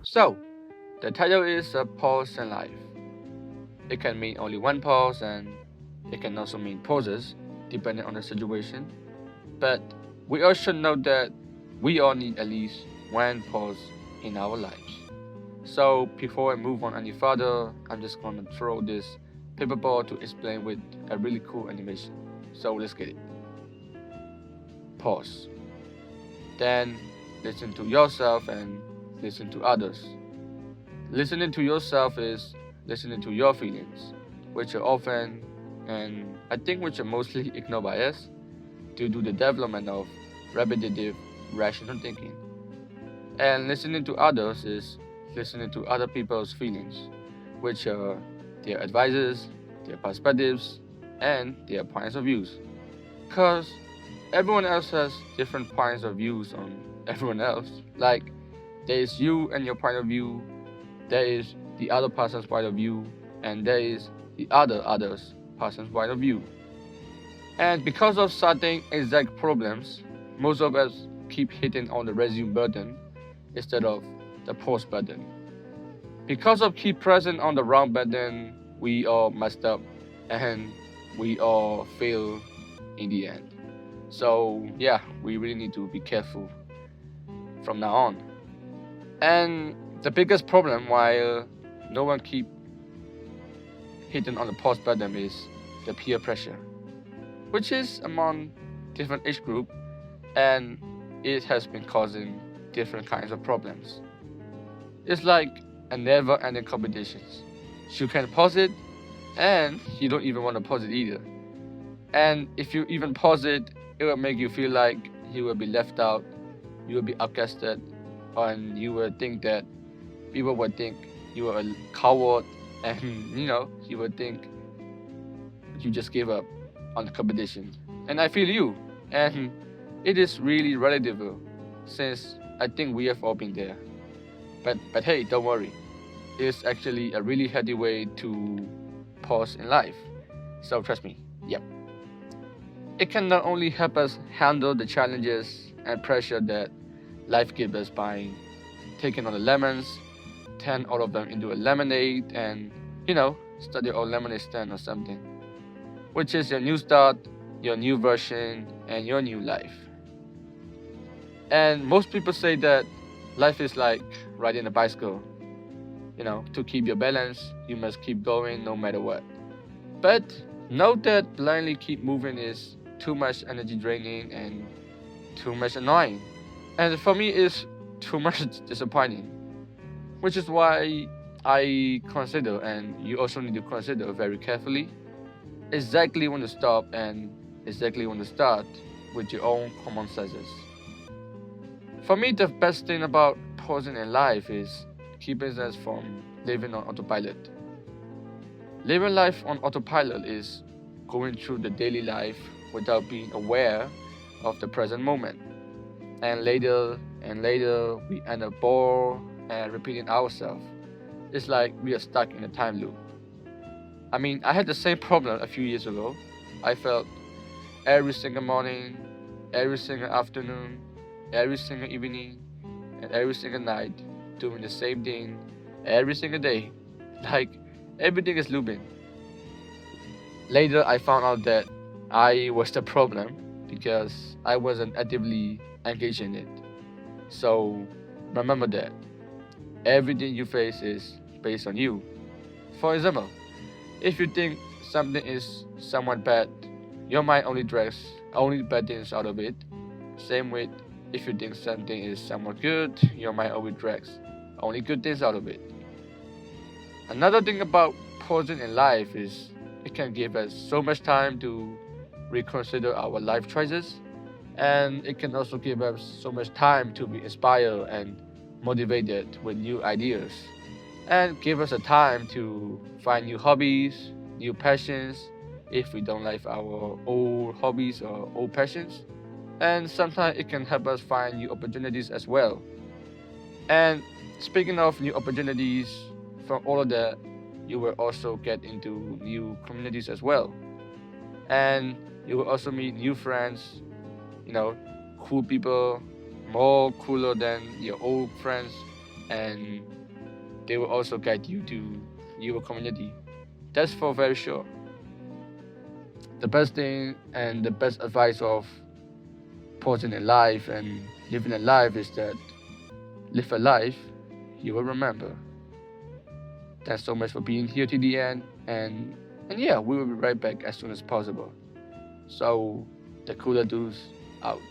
So, the title is A Pause in Life. It can mean only one pause and it can also mean pauses, depending on the situation. But we all should know that we all need at least one pause in our lives. So, before I move on any further, I'm just gonna throw this paper ball to explain with a really cool animation. So, let's get it. Pause. Then, listen to yourself and listen to others. Listening to yourself is listening to your feelings, which are often, and I think which are mostly ignored by us, due to the development of repetitive rational thinking. And listening to others is listening to other people's feelings, which are their advices, their perspectives, and their points of views. Because everyone else has different points of views on everyone else. Like, there is you and your point of view, there is the other person's point of view, and there is the other's person's point of view. And because of certain exact problems, most of us keep hitting on the resume button instead of the pause button. Because of keep pressing on the wrong button, we all messed up and we all fail in the end. So yeah, we really need to be careful from now on. And the biggest problem while no one keep hitting on the pause button is the peer pressure, which is among different age group and it has been causing different kinds of problems. It's like a never-ending competition. You can pause it and you don't even want to pause it either. And if you even pause it, it will make you feel like you will be left out, you will be outcasted, and you will think that people would think you are a coward and you would think you just gave up on the competition. And I feel you. And it is really relatable since I think we have all been there. But hey, don't worry. It's actually a really healthy way to pause in life. So trust me. Yep. It can not only help us handle the challenges and pressure that life gives us by taking all the lemons, turn all of them into a lemonade, and start your own lemonade stand or something, which is your new start, your new version, and your new life. And most people say that life is like riding a bicycle. To keep your balance, you must keep going no matter what. But note that blindly keep moving is too much energy draining and too much annoying. And for me, it's too much disappointing. Which is why I consider, and you also need to consider very carefully, exactly when to stop and exactly when to start with your own common senses. For me, the best thing about pausing in life is keeping us from living on autopilot. Living life on autopilot is going through the daily life without being aware of the present moment. And later, we end up bored and repeating ourselves. It's like we are stuck in a time loop. I mean, I had the same problem a few years ago. I felt every single morning, every single afternoon, every single evening, and every single night doing the same thing every single day. Like everything is looping. Later, I found out that I was the problem because I wasn't actively engaged in it. So remember that everything you face is based on you. For example, if you think something is somewhat bad, your mind only drags only bad things out of it. Same with if you think something is somewhat good, your mind always drags only good things out of it. Another thing about pausing in life is it can give us so much time to reconsider our life choices, and it can also give us so much time to be inspired and motivated with new ideas, and give us a time to find new hobbies, new passions if we don't like our old hobbies or old passions. And sometimes it can help us find new opportunities as well. And speaking of new opportunities, from all of that, you will also get into new communities as well. And you will also meet new friends, you know, cool people, more cooler than your old friends. And they will also guide you to your community. That's for very sure. The best thing and the best advice of pausing in life and living a life is that live a life you will remember. Thanks so much for being here to the end, and yeah, we will be right back as soon as possible. So the cooler dudes out.